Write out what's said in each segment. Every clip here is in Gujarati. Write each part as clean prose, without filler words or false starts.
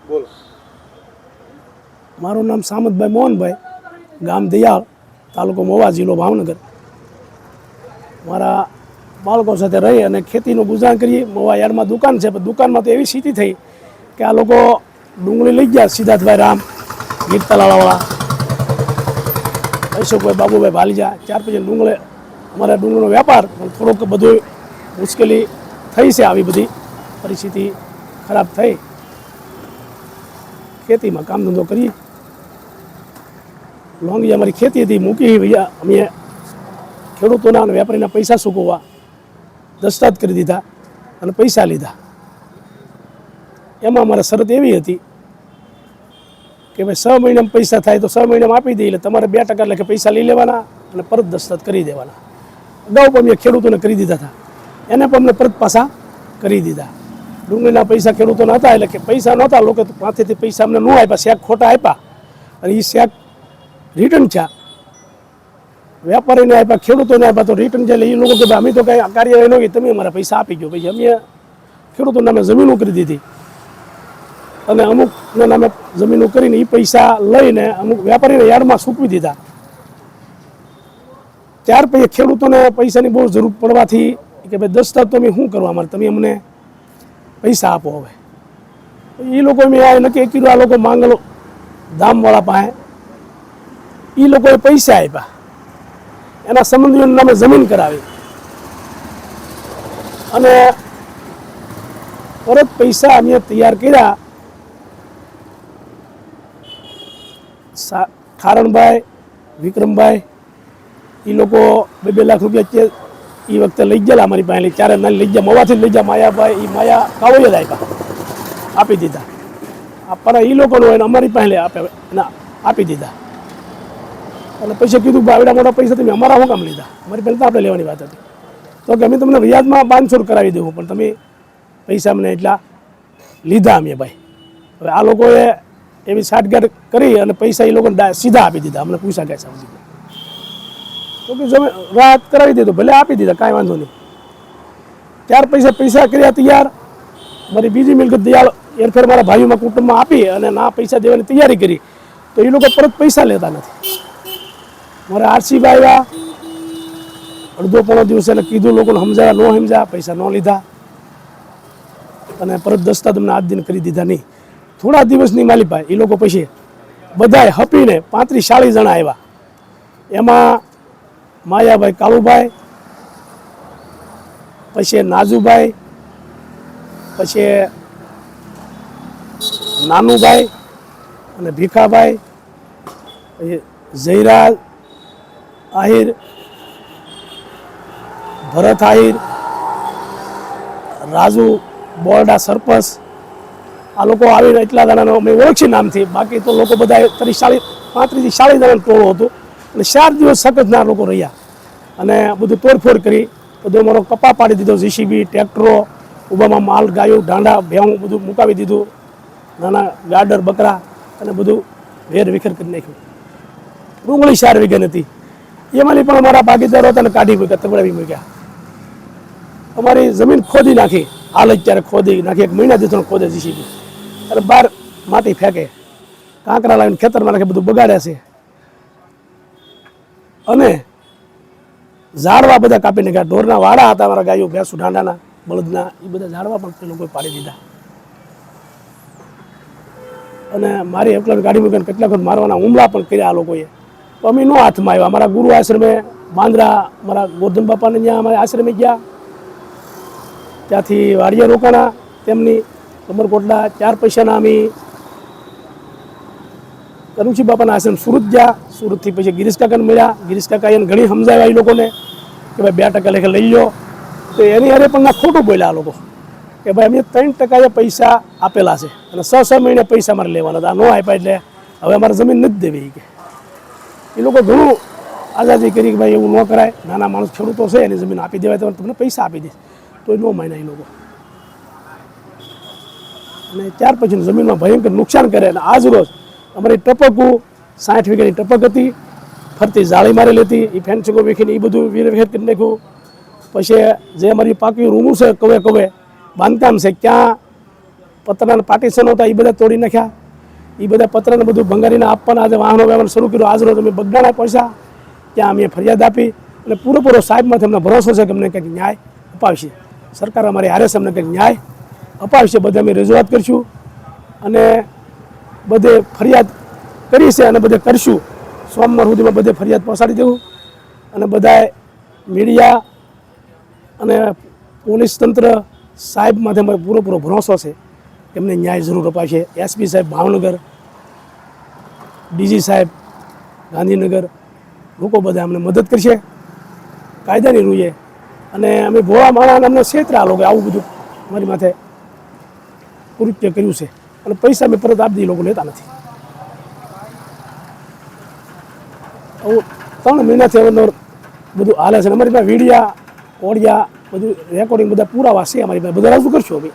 બોલો. મારું નામ સામતભાઈ મોહનભાઈ, ગામ દિયાળ, તાલુકો મહુવા, જિલ્લો ભાવનગર. મારા બાળકો સાથે રહી અને ખેતીનું ગુજરાન કરીએ. મહુવા યાર્ડમાં દુકાન છે, પણ દુકાનમાં તો એવી સ્થિતિ થઈ કે આ લોકો ડુંગળી લઈ ગયા, સિદ્ધાર્થભાઈ રામ, ગીર તલાવાવાળા, અશોકભાઈ, બાબુભાઈ ભાલીજા, 4-5 ડુંગળી. અમારા ડુંગળીનો વેપાર પણ થોડોક બધું મુશ્કેલી થઈ છે. આવી બધી પરિસ્થિતિ ખરાબ થઈ. ખેતીમાં કામ ધંધો કરીએ. લોંગી અમારી ખેતી હતી, મૂકી ભૈયા અમે ખેડૂતોના અને વેપારીના પૈસા ચૂકવવા દસ્તાવેજ કરી દીધા અને પૈસા લીધા. એમાં અમારે શરત એવી હતી કે ભાઈ 6 મહિનામાં પૈસા થાય તો 6 મહિનામાં આપી દઈએ, એટલે તમારે 2% લખે પૈસા લઈ લેવાના અને પરત દસ્તાવેજ કરી દેવાના. અગાઉ પણ અમે ખેડૂતોને કરી દીધા હતા, એને પણ અમને પરત પાછા કરી દીધા. ડુંગળીના પૈસા ખેડૂતોના હતા, એટલે કે પૈસા નહોતા, લોકો પાસેથી પૈસા અમને ન આપ્યા, શેક ખોટા આપ્યા અને એ શેક રિટર્ન થયા. વેપારીને આપ્યા, ખેડૂતોને આપ્યા તો રિટર્ન છે. એટલે એ લોકો કે અમે તો કાંઈ કાર્યવાહી ન કરી, તમે અમારા પૈસા આપી ગયો. પછી અમે ખેડૂતોના નામે જમીનો કરી દીધી અને અમુકના નામે જમીનો કરીને એ પૈસા લઈને અમુક વેપારીને યાર્ડમાં સૂકવી દીધા. ત્યાર પછી ખેડૂતોને પૈસાની બહુ જરૂર પડવાથી કે ભાઈ દસ્તાવેજ તો અમે શું કરવા, અમારે તમે અમને પૈસા આપો. હવે એ લોકો મેં આ નક્કી કર્યું, આ લોકો માંગલો ધામવાળા પાસે એ લોકોએ પૈસા આપ્યા, એના સંબંધીઓના નામે જમીન કરાવી અને પરત પૈસા અમે તૈયાર કર્યા. ખારણભાઈ, વિક્રમભાઈ એ લોકો 2-2 લાખ રૂપિયા એ વખતે લઈ ગયેલા અમારી પાસે. 4 નાની લઈ ગયા, મવાથી લઈ ગયા. માયાભાઈ, એ માયા કાવોએ જ આપ્યા, આપી દીધા. પણ એ લોકોનો હોય અમારી પાસે આપી દીધા. અને પછી કીધું કે આવડા મોટા પૈસા તમે અમારા શું કામ લીધા, અમારી પહેલાં તો આપણે લેવાની વાત હતી. તો કે અમે તમને વ્યાજમાં 500 કરાવી દેવું, પણ તમે પૈસા અમને એટલા લીધા અમે ભાઈ. હવે આ લોકોએ એવી સાઠગાંઠ કરી અને પૈસા એ લોકોને સીધા આપી દીધા, અમને પૂછા ગયા સમજી. તો કે જમે રાહત કરાવી દીધો, ભલે આપી દીધા, કાંઈ વાંધો નહીં. ત્યાર પૈસા કર્યા તૈયાર. મારી બીજી મિલકત દિયાળ એરફેર મારા ભાઈઓમાં કુટુંબમાં આપી અને ના પૈસા દેવાની તૈયારી કરી, તો એ લોકો પરત પૈસા લેતા નથી. મારે આરસીભાઈ આવ્યા, અડધો પોણો દિવસે એને કીધું, લોકોને સમજાયા, ન સમજાયા, પૈસા ન લીધા અને પરત દસ્તાવેજ અમને આજ દિન કરી દીધા નહીં. થોડા દિવસની માલી ભાઈ એ લોકો પછી બધાએ હપીને 35-40 જણા આવ્યા. એમાં માયાભાઈ, કાળુભાઈ, પછી નાજુભાઈ, પછી નાનુભાઈ અને ભીખાભાઈ, પછી જયરાજ આહિર, ભરત આહિર, રાજુ બોરડા સરપંચ, આ લોકો આવીને એટલા જણાનો અમે ઓળખી નામથી. બાકી તો લોકો બધા 35-40 જણાનું ટોળું હતું અને 4 દિવસ સખતના લોકો રહ્યા અને બધું તોડફોડ કરી. બધું અમારો કપા પાડી દીધો, જીસીબી, ટ્રેક્ટરો, ઉભામાં માલ, ગાયો, ઢાંડા, ભેહું બધું મુકાવી દીધું, નાના ગાડર, બકરા અને બધું વેર વિખેર કરી નાખ્યું. ડુંગળી 4 વીઘા હતી, એમાંની પણ અમારા ભાગીદારો હતા ને કાઢી મૂક્યા, તગડાવી મૂક્યા. અમારી જમીન ખોદી નાખી, હાલ અત્યારે ખોદી નાખી, 1 મહિના દીધો ખોદે જીસીબી અને બહાર માટી ફેંકે, કાંકરા લાવીને ખેતરમાં નાખે, બધું બગાડ્યા છે. અને ઝાડવા બધા કાપી નાખ્યા. ઢોરના વાડા હતા અમારા, ગાયો, ભેંસુ, ઢાંડાના, બળદના, એ બધા ઝાડવા પણ એ લોકોએ પાડી દીધા. અને મારી એકલા ગાડી મૂકીને કેટલાક મારવાના હુમલા પણ કર્યા આ લોકોએ. તો અમે નો હાથમાં આવ્યા. અમારા ગુરુ આશ્રમે બાંદ્રા, મારા ગોરધન બાપાને ત્યાં અમારા આશ્રમે ગયા, ત્યાંથી વાડિયા રોકાણા તેમની કમરકોટલા. 4 પૈસાના અમે કરુચી બાપાના આશ્રમ સુરત ગયા. સુરતથી પછી ગિરીશ કાકાને મળ્યા. ગિરીશ કાકા એને ઘણી સમજાવ્યા એ લોકોને કે ભાઈ 2% લેખે લઈ લો. તો એની હારે પણ ના ખોટું બોલ્યા આ લોકો કે ભાઈ અમે 3% પૈસા આપેલા છે અને 6 મહિને પૈસા અમારે લેવાના હતા, ન આપ્યા એટલે હવે અમારે જમીન નથી દેવી. કે એ લોકો ઘણું આઝાદી કરી કે ભાઈ એવું ન કરાય, નાના માણસ ખેડૂતો છે એની જમીન આપી દેવાય, તો તમને પૈસા આપી દઈશ. તો એ ન માન્યા એ લોકો અને ત્યાર પછી જમીનમાં ભયંકર નુકસાન કરે. અને આજ રોજ અમારી ટપકું 60 વીઘાની ટપક હતી, ફરતી જાળી મારેલી હતી, એ ફેન્સિંગો વેખીને એ બધું વેર કરી નાખ્યું. પછી જે અમારી પાકી રૂમું છે, કવે બાંધકામ છે, ક્યાં પતરાના પાર્ટીશનો હતા એ બધા તોડી નાખ્યા, એ બધા પતરાને બધું ભંગારીને આપવાના આજે વાહનો વ્યવહાર શરૂ કર્યો. આજરોજ અમે બગદાણા પહોંચ્યા, ત્યાં અમે ફરિયાદ આપી અને પૂરેપૂરો સાહેબમાંથી અમને ભરોસો છે કે અમને કંઈક ન્યાય અપાવશે. સરકાર અમારી હારે છે, અમને કંઈક ન્યાય અપાવશે. બધે અમે રજૂઆત કરીશું અને બધે ફરિયાદ કરી છે અને બધે કરીશું. સોમવાર સુધીમાં બધે ફરિયાદ પહોંચાડી દેવું અને બધાએ મીડિયા અને પોલીસ તંત્ર સાહેબમાંથી અમારે પૂરેપૂરો ભરોસો છે કે એમને ન્યાય જરૂર અપાશે. એસપી સાહેબ ભાવનગર, ડીજી સાહેબ ગાંધીનગર, લોકો બધા અમને મદદ કરશે કાયદાની રૂએ. અને અમે ભોળા માણસ અમને ક્ષેત્રે આ લોકો આવું બધું અમારી માથે કૃત્ય કર્યું છે અને પૈસા અમે પરત આપી દઈએ, લોકો લેતા નથી. આવું 3 મહિનાથી અવારનવાર બધું હાલે છે. અમારી પાસે વિડીયા ઓડિયા બધું રેકોર્ડિંગ બધા પુરાવા છે અમારી પાસે, બધા રજૂ કરશું. અમે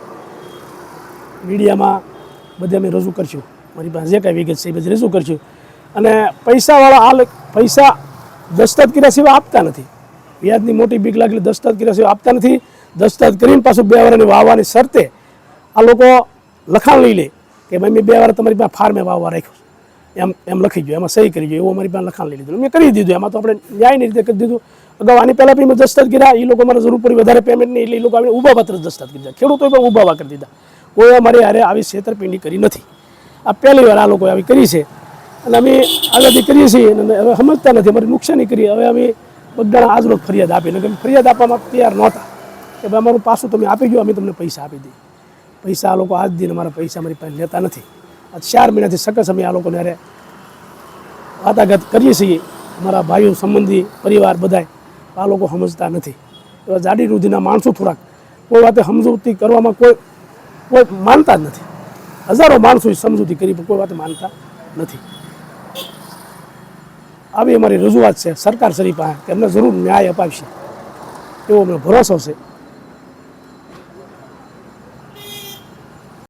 મીડિયામાં બધે અમે રજૂ કરશું. મારી પાસે જે કાંઈ વિગત છે એ બધી રજૂ કરશું. અને પૈસાવાળા પૈસા દસ્તખત કર્યા સિવાય આપતા નથી. વ્યાજની મોટી બીક લાગેલી, દસ્તખત કર્યા સિવાય આપતા નથી. દસ્તખત કરીને પાછું 2 વર્ષની વાવવાની શરતે આ લોકો લખાણ લઈ લે કે ભાઈ મેં 2 વર્ષ તમારી પાસે ફાર્મે વાવવા રાખ્યું એમ લખી ગયો, એમાં સહી કરી ગયો, એવું અમારી પાસે લખાણ લઈ લીધું. મેં કરી દીધું. એમાં તો આપણે ન્યાયની રીતે કરી દીધું. અગાઉ આની પહેલાં બી મેં દસ્તખત કર્યા, એ લોકો મને જરૂર પડી વધારે પેમેન્ટ નહીં એટલે એ લોકો આવીને ઊભા પત્ર દસ્તખત કરી દીધા. ખેડૂતોએ પણ ઊભા કરી દીધા. કોઈ અમારી હારે આવી છેતરપિંડી કરી નથી. આ પહેલી વાર આ લોકોએ આવી કરી છે અને અમે આગળથી કરીએ છીએ અને હવે સમજતા નથી, અમારી નુકસાની કરી. હવે અમે બગદાણા આજરોજ ફરિયાદ આપીને કે ફરિયાદ આપવામાં તૈયાર નહોતા કે ભાઈ અમારું પાછું તમે આપી ગયો, અમે તમને પૈસા આપી દઈએ. પૈસા આ લોકો આજ દિન અમારા પૈસા અમારી પાસે લેતા નથી. આ 4 મહિનાથી સકસ અમે આ લોકોને હારે વાટાઘાટ કરીએ છીએ. અમારા ભાઈઓ, સંબંધી, પરિવાર બધાય આ લોકો સમજતા નથી. એવા જાડી રૂઢીના માણસો થોડાક કોઈ વાતે સમજૂતી કરવામાં કોઈ માનતા જ નથી. હજારો માણસો સમજૂતી કરી પણ કોઈ વાતે માનતા નથી. આવી અમારી રજૂઆત છે સરકાર શ્રી પાસે કે અમને જરૂર ન્યાય અપાવશે એવો અમને ભરોસો છે.